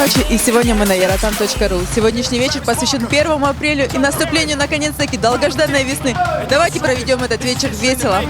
ночи, и сегодня мы на yarotam.ru. Сегодняшний вечер посвящен 1 апрелю и наступлению, наконец-таки, долгожданной весны. Давайте проведем этот вечер весело.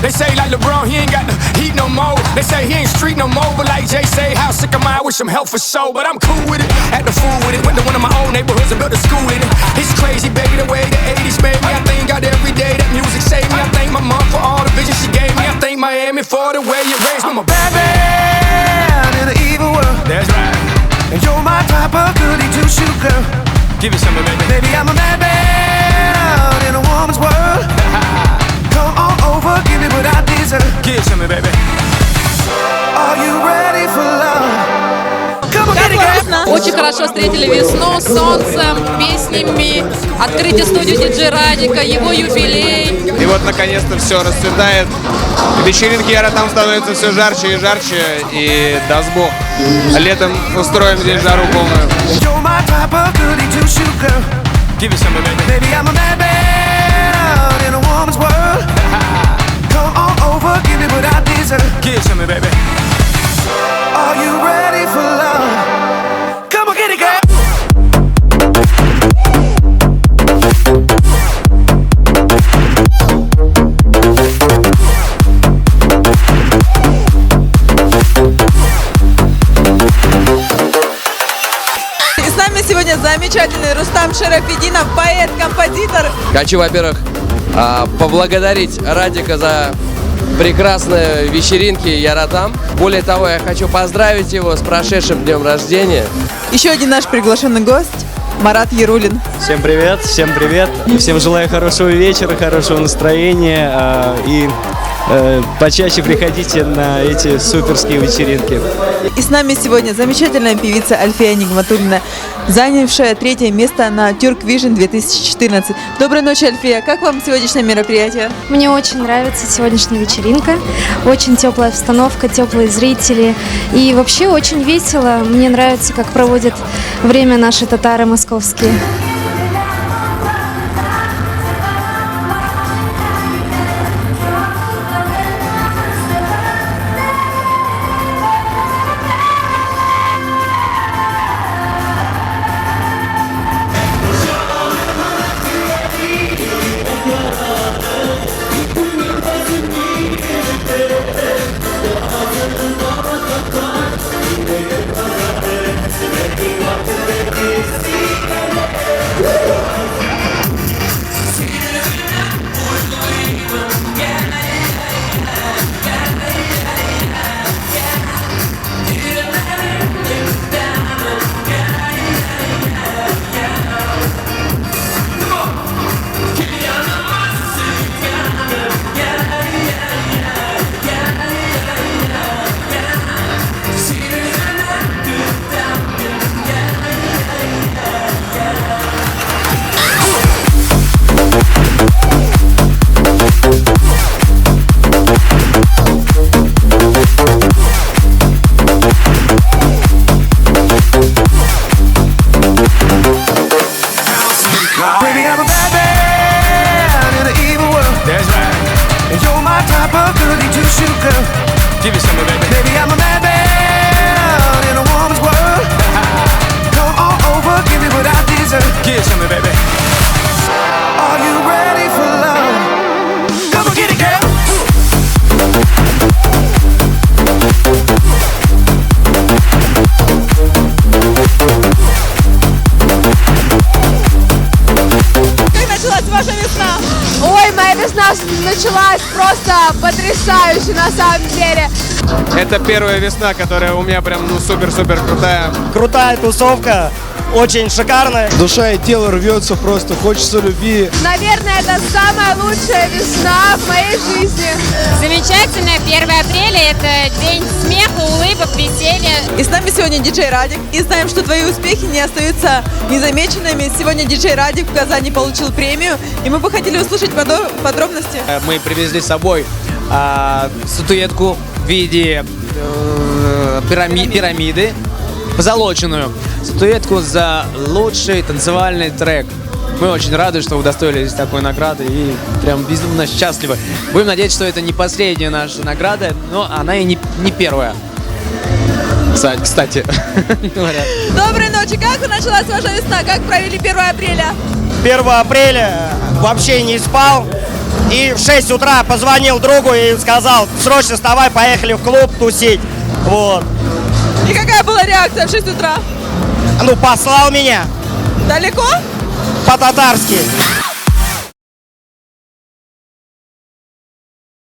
They say like LeBron, he ain't got the heat no more. They say he ain't street no more. But like Jay say, how sick am I with some help for show? But I'm cool with it, act the fool with it. Went to one of my own neighborhoods and built a school in it. It's crazy, baby, the way the 80s made me. I thank God every day that music saved me. I thank my mom for all the vision she gave me. I thank Miami for the way it raised me. I'm a bad man in an evil world. That's right. And you're my type of goody two-shoe girl. Give me some of it, baby. Baby, I'm a madman out in a woman's world. Come on over, give me what I deserve. Give some, baby. Are you ready for love? Come on, get it, girl. Очень хорошо встретили весну, солнцем, песнями, открытие студии диджей Радика, его юбилей. И вот наконец-то все расцветает. Вечеринки Yarotam становятся все жарче и жарче. И даст Бог, летом устроим здесь жару полную. Give me some, baby. Baby, I'm a madman out in a woman's world. Come on over, give me what I deserve. Give some, baby. Are you ready for love? Come on, get it, girl. Сегодня замечательный Рустам Шарафидинов, поэт, композитор. Хочу, во-первых, поблагодарить Радика за прекрасные вечеринки Yarotam. Более того, я хочу поздравить его с прошедшим днем рождения. Еще один наш приглашенный гость Марат Ярулин. Всем привет, всем привет. Всем желаю хорошего вечера, хорошего настроения и почаще приходите на эти суперские вечеринки. И с нами сегодня замечательная певица Альфия Нигматуллина, занявшая 3-е место на Turk Vision 2014. Доброй ночи, Альфия. Как вам сегодняшнее мероприятие? Мне очень нравится сегодняшняя вечеринка. Очень теплая обстановка, теплые зрители. И вообще очень весело. Мне нравится, как проводят время наши татары московские. Give me some, baby. Baby, I'm a madman out in a woman's world. Come on over, give me what I deserve. Give some, baby. Are you ready for love? Come on, get it, girl. Как началась ваша весна? Ой, моя весна началась просто потрясающе на самом деле. Это первая весна, которая у меня прям супер-супер крутая. Крутая тусовка, очень шикарная. Душа и тело рвется просто, хочется любви. Наверное, это самая лучшая весна в моей жизни. Замечательно, 1 апреля – это день смеха, улыбок, веселья. И с нами сегодня диджей Радик. И знаем, что твои успехи не остаются незамеченными. Сегодня диджей Радик в Казани получил премию. И мы бы хотели услышать подробности. Мы привезли с собой статуэтку в виде пирамиды, позолоченную статуэтку за лучший танцевальный трек. Мы очень рады, что удостоились такой награды и прям безумно счастливы. Будем надеяться, что это не последняя наша награда, но она и не первая. Кстати говоря. Доброй ночи. Как началась ваша весна? Как провели 1 апреля? 1 апреля вообще не спал. И в 6 утра позвонил другу и сказал: срочно вставай, поехали в клуб тусить. Вот. И какая была реакция в 6 утра? Ну, послал меня Далеко? по-татарски.